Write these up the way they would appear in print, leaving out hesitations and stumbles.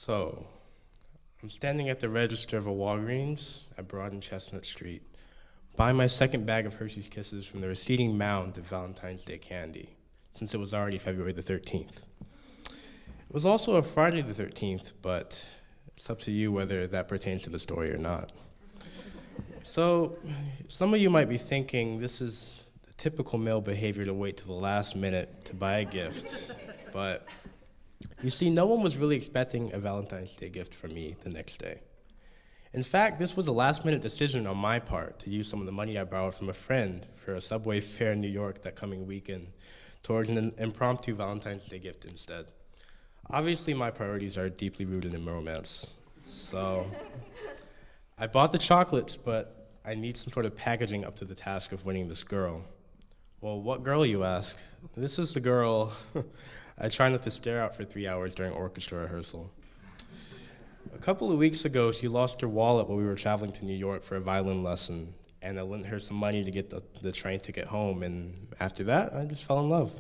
So, I'm standing at the register of a Walgreens at Broad and Chestnut Street, buying my second bag of Hershey's Kisses from the receding mound of Valentine's Day candy, since it was already February the 13th. It was also a Friday the 13th, but it's up to you whether that pertains to the story or not. So, some of you might be thinking this is the typical male behavior to wait till the last minute to buy a gift, but you see, no one was really expecting a Valentine's Day gift from me the next day. In fact, this was a last-minute decision on my part to use some of the money I borrowed from a friend for a subway fare in New York that coming weekend towards an impromptu Valentine's Day gift instead. Obviously, my priorities are deeply rooted in romance. So I bought the chocolates, but I need some sort of packaging up to the task of winning this girl. Well, what girl, you ask? This is the girl I try not to stare out for 3 hours during orchestra rehearsal. A couple of weeks ago, she lost her wallet while we were traveling to New York for a violin lesson, and I lent her some money to get the train ticket home, and after that, I just fell in love.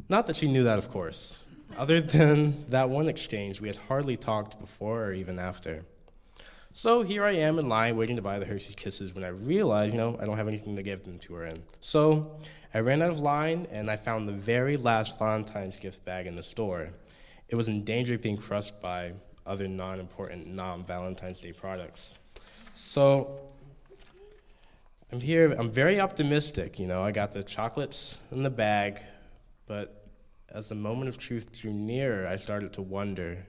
Not that she knew that, of course. Other than that one exchange, we had hardly talked before or even after. So here I am in line waiting to buy the Hershey's Kisses when I realized, I don't have anything to give them to her in. So I ran out of line and I found the very last Valentine's gift bag in the store. It was in danger of being crushed by other non-important, non-Valentine's Day products. So I'm here, I'm very optimistic, I got the chocolates in the bag, but as the moment of truth drew nearer, I started to wonder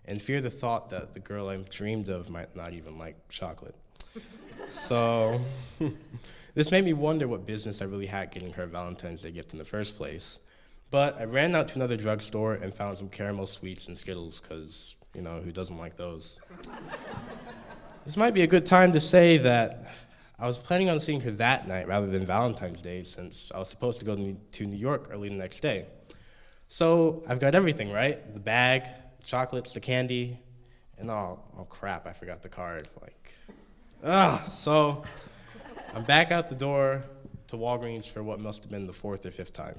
and fear the thought that the girl I dreamed of might not even like chocolate. So this made me wonder what business I really had getting her a Valentine's Day gift in the first place. But I ran out to another drugstore and found some caramel sweets and Skittles, because, who doesn't like those? This might be a good time to say that I was planning on seeing her that night rather than Valentine's Day, since I was supposed to go to New York early the next day. So I've got everything, right? The bag, chocolates, the candy, and oh crap, I forgot the card. So I'm back out the door to Walgreens for what must have been the fourth or fifth time.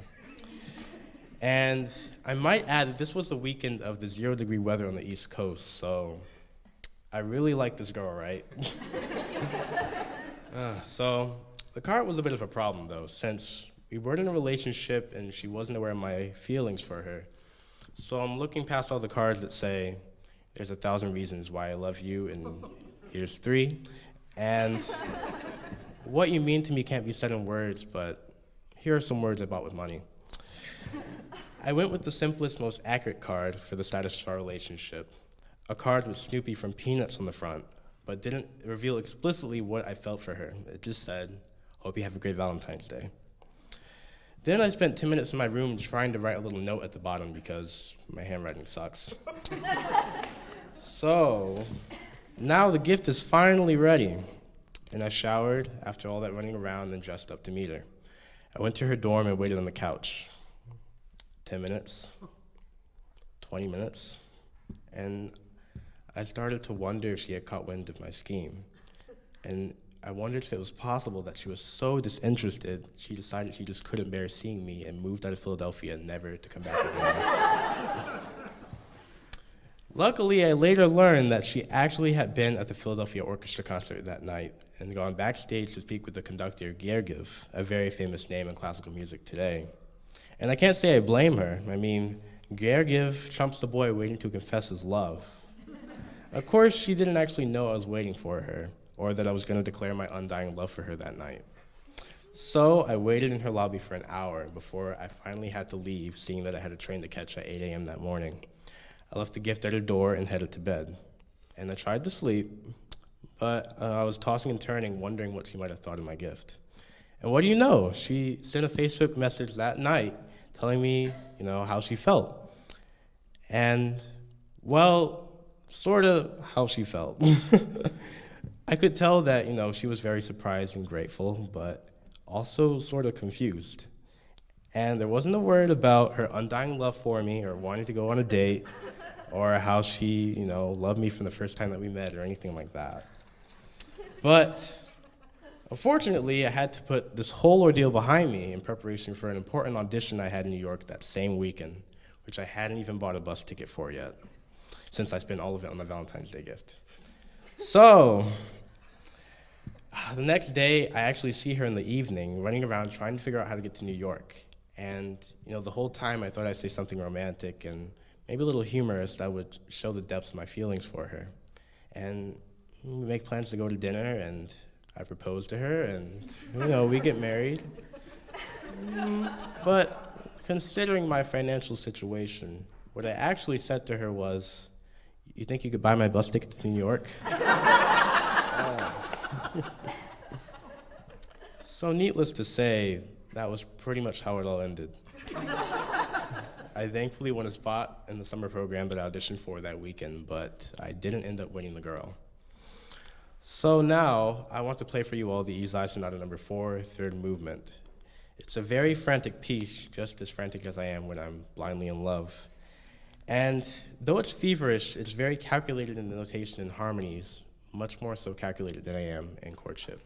And I might add that this was the weekend of the 0-degree weather on the East Coast, so I really like this girl, right? So the card was a bit of a problem, though, since we weren't in a relationship and she wasn't aware of my feelings for her. So I'm looking past all the cards that say, there's 1,000 reasons why I love you, and here's 3. And what you mean to me can't be said in words, but here are some words I bought with money. I went with the simplest, most accurate card for the status of our relationship. A card with Snoopy from Peanuts on the front, but didn't reveal explicitly what I felt for her. It just said, hope you have a great Valentine's Day. Then I spent 10 minutes in my room trying to write a little note at the bottom because my handwriting sucks. So now the gift is finally ready. And I showered after all that running around and dressed up to meet her. I went to her dorm and waited on the couch. 10 minutes, 20 minutes, and I started to wonder if she had caught wind of my scheme. And I wondered if it was possible that she was so disinterested, she decided she just couldn't bear seeing me and moved out of Philadelphia never to come back again. Luckily, I later learned that she actually had been at the Philadelphia Orchestra concert that night and gone backstage to speak with the conductor, Gergiev, a very famous name in classical music today. And I can't say I blame her. I mean, Gergiev trumps the boy waiting to confess his love. Of course, she didn't actually know I was waiting for her, or that I was going to declare my undying love for her that night. So I waited in her lobby for an hour before I finally had to leave, seeing that I had a train to catch at 8 a.m. that morning. I left the gift at her door and headed to bed. And I tried to sleep, but I was tossing and turning, wondering what she might have thought of my gift. And what do you know? She sent a Facebook message that night telling me, how she felt. And, well, sort of how she felt. I could tell that, she was very surprised and grateful, but also sort of confused. And there wasn't a word about her undying love for me or wanting to go on a date or how she, loved me from the first time that we met or anything like that. But unfortunately, I had to put this whole ordeal behind me in preparation for an important audition I had in New York that same weekend, which I hadn't even bought a bus ticket for yet. since I spent all of it on the Valentine's Day gift. So, the next day, I actually see her in the evening running around trying to figure out how to get to New York. And the whole time I thought I'd say something romantic and maybe a little humorous that would show the depths of my feelings for her. And we make plans to go to dinner, and I propose to her, and we get married. But considering my financial situation, what I actually said to her was, "You think you could buy my bus ticket to New York?" So needless to say, that was pretty much how it all ended. I thankfully won a spot in the summer program that I auditioned for that weekend, but I didn't end up winning the girl. So now, I want to play for you all the Alize Sonata No. 4, third movement. It's a very frantic piece, just as frantic as I am when I'm blindly in love. And though it's feverish, it's very calculated in the notation and harmonies, much more so calculated than I am in courtship.